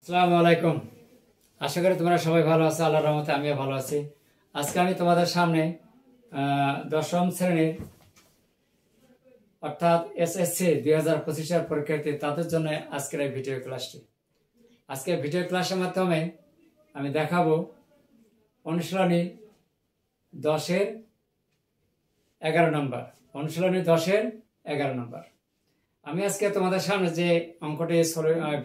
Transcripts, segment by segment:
আসসালামু আলাইকুম। আশা করি তোমরা সবাই ভালো আছো। আল্লাহর রহমতে আমিও ভালো আছি। আজকে আমি তোমাদের সামনে দশম শ্রেণীর অর্থাৎ এসএসসি 2025-এর পরীক্ষার্থী তাদের জন্য আজকের এই ভিডিও ক্লাসটি। আজকে ভিডিও ক্লাসের মাধ্যমে আমি দেখাবো অনুশীলনী 10-এর 11 নম্বর। অনুশীলনী 10-এর 11 নম্বর আমি আজকে তোমাদের সামনে যে অঙ্কটি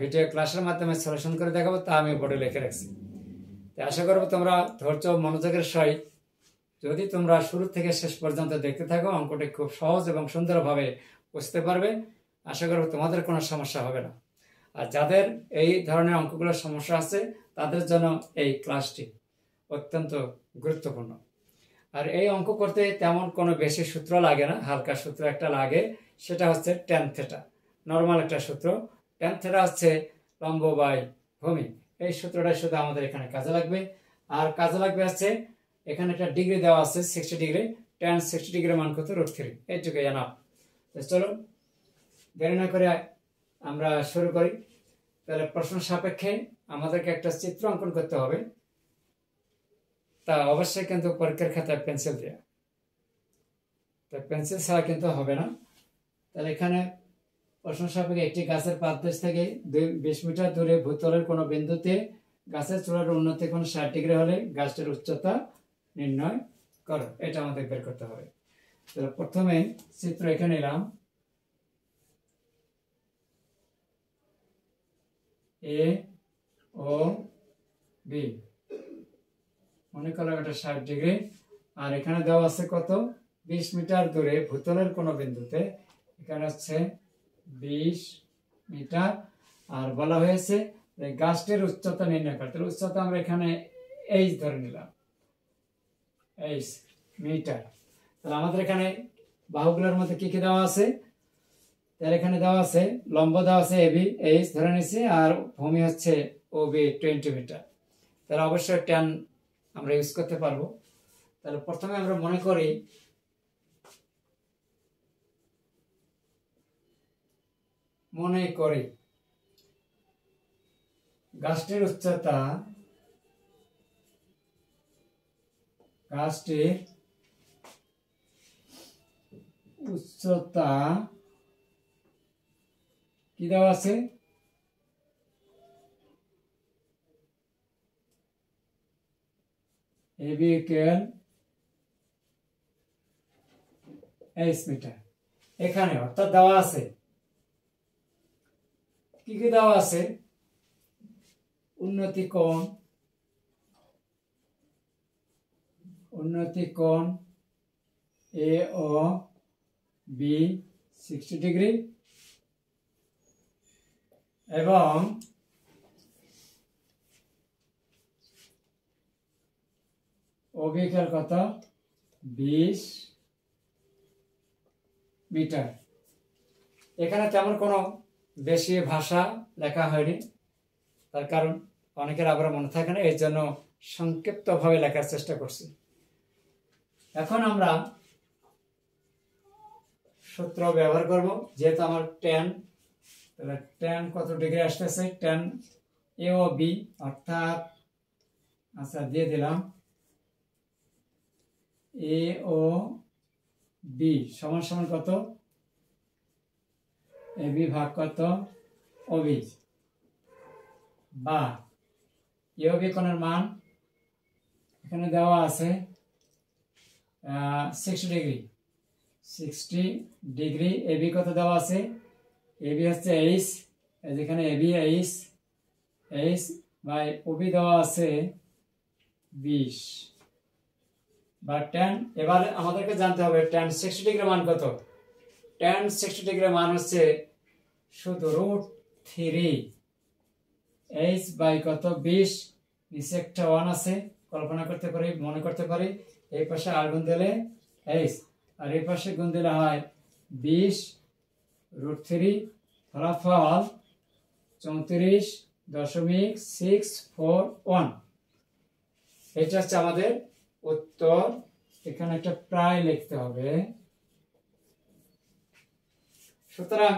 ভিডিও ক্লাসের মাধ্যমে সলিউশন করে দেখাবো তা আমি বোর্ডে লিখে রাখছি। আশা করবো তোমরা ধৈর্য মনোযোগের সহিত যদি তোমরা শুরু থেকে শেষ পর্যন্ত দেখতে থাকো অঙ্কটি খুব সহজ এবং সুন্দরভাবে বুঝতে পারবে। আশা করবো তোমাদের কোনো সমস্যা হবে না। আর যাদের এই ধরনের অঙ্কগুলোর সমস্যা আছে তাদের জন্য এই ক্লাসটি অত্যন্ত গুরুত্বপূর্ণ। আর এই অঙ্ক করতে তেমন কোনো বেশি সূত্র লাগে না, হালকা সূত্র একটা লাগে, সেটা হচ্ছে ট্যান থিটা। নর্মাল একটা সূত্র। ট্যান থিটা হচ্ছে লম্ব বাই ভূমি। এই সূত্রটা শুধু আমাদের এখানে কাজে লাগবে। আর কাজে লাগবে হচ্ছে এখানে একটা ডিগ্রি দেওয়া আছে 60 ডিগ্রি। ট্যান 60 ডিগ্রির মান কত? √3। এইটুকু এনাফ। চলো দেরি না করে আমরা শুরু করি। তাহলে প্রশ্ন সাপেক্ষে আমাদেরকে একটা চিত্র অঙ্কন করতে হবে। তা অবশ্যই কিন্তু পরীক্ষার খাতায় পেন্সিল দেওয়া, তো পেন্সিল ছাড়া কিন্তু হবে না। তাহলে এখানে প্রশ্ন সাপেক্ষে একটি গাছের পাদদেশ থেকে 20 মিটার দূরে ভূতলের কোনো বিন্দুতে গাছের চূড়ার উন্নতি কোণ 60 ডিগ্রি হলে গাছটির উচ্চতা নির্ণয় করো। এটা আমাদের বের করতে হবে। তাহলে প্রথমে চিত্র এখানে নিলাম। এ ও বি, মনে করলাম এটা 60 ডিগ্রি। আর এখানে দেওয়া আছে কত? 20 মিটার দূরে ভূতলের কোনো বিন্দুতে, এখানে হচ্ছে 20 মিটার। আর বলা হয়েছে গাছটির উচ্চতা নির্ণয় করতে। উচ্চতা আমরা এখানে এইচ ধরে নিলাম, এইচ মিটার। তাহলে আমাদের এখানে বাহুগুলোর মধ্যে কি কি দেওয়া আছে? তাহলে এখানে দেওয়া আছে লম্ব দেওয়া আছে এবি, এইচ ধরে নিছি, আর ভূমি হচ্ছে ওবি 20 মিটার। তাহলে অবশ্যই ট্যান আমরা ইউজ করতে পারবো। তাহলে প্রথমে আমরা মনে করি গাছটির উচ্চতা কি দেওয়া আছে? AB equal 8 metre. এখানে অর্থাৎ দেওয়া আছে কি কি দেওয়া আছে? উন্নতি কোণ এ ও বি 60 ডিগ্রি এবং ওবি ইকুয়াল কত? 20 মিটার। এখানে তেমন কোনো বেশি ভাষা লেখা হয়নি, তার কারণ অনেকের আবার মনে থাকে না, এই জন্য সংক্ষিপ্তভাবে লেখার চেষ্টা করছি। এখন আমরা সূত্র ব্যবহার করব। যেহেতু আমার ট্যান, তাহলে ট্যান কত ডিগ্রি আসতেছে? ট্যান এ ও বি অর্থাৎ আচ্ছা দিয়ে দিলাম এ ও বি সমান সমান কত? এ বি ভাগ কত? ওবি, বা এ ও বি কোণের মান এখানে দেওয়া আছে 60 ডিগ্রি। 60 ডিগ্রি। এবি কত দেওয়া আছে? এবি হচ্ছে এইচ, যেখানে এবি এইচ বাই ওবি দেওয়া আছে 20 বা ট্যান। এবার আমাদেরকে জানতে হবে ট্যান 60 ডিগ্রি মান কত? ট্যান 60 ডিগ্রি মান হচ্ছে শুধু √3 এইচ বাই কত? 20। নিচে একটা 1 আছে, কল্পনা করতে পারি, মনে করতে পারি। এই পাশে আর গুণ দিলে এইচ, আর এই পাশে গুণ দিলে হয় 20 √3, ফলাফল 34.641। এটা হচ্ছে আমাদের উত্তর। এখানে একটা প্রায় লিখতে হবে। সুতরাং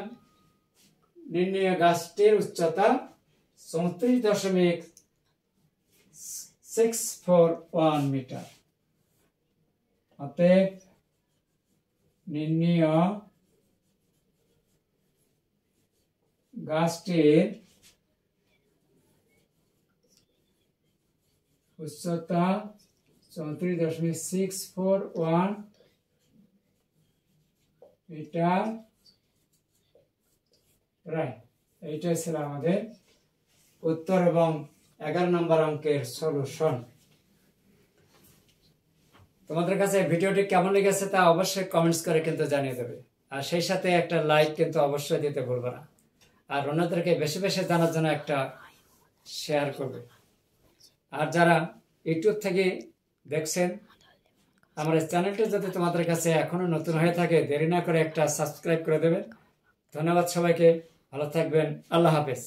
নির্ণয় গাছটির উচ্চতা 34.641 মিটার। অতএব নির্ণীয় গাছটির উচ্চতা 34.641 মিটার। রাইট, এইটাই ছিল আমাদের উত্তর এবং 11 নম্বর অঙ্কের সলিউশন। তোমাদের কাছে ভিডিওটি কেমন লেগেছে তা অবশ্যই কমেন্টস করে কিন্তু জানিয়ে দেবে, আর সেই সাথে একটা লাইক কিন্তু অবশ্যই দিতে ভুলবে না, আর অন্যদেরকে বেশি বেশি জানার জন্য একটা শেয়ার করবে। আর যারা ইউটিউব থেকে দেখছেন, আমার এই চ্যানেলটি যদি তোমাদের কাছে এখনো নতুন হয়ে থাকে, দেরি না করে একটা সাবস্ক্রাইব করে দেবেন। ধন্যবাদ সবাইকে, ভালো থাকবেন, আল্লাহ হাফেজ।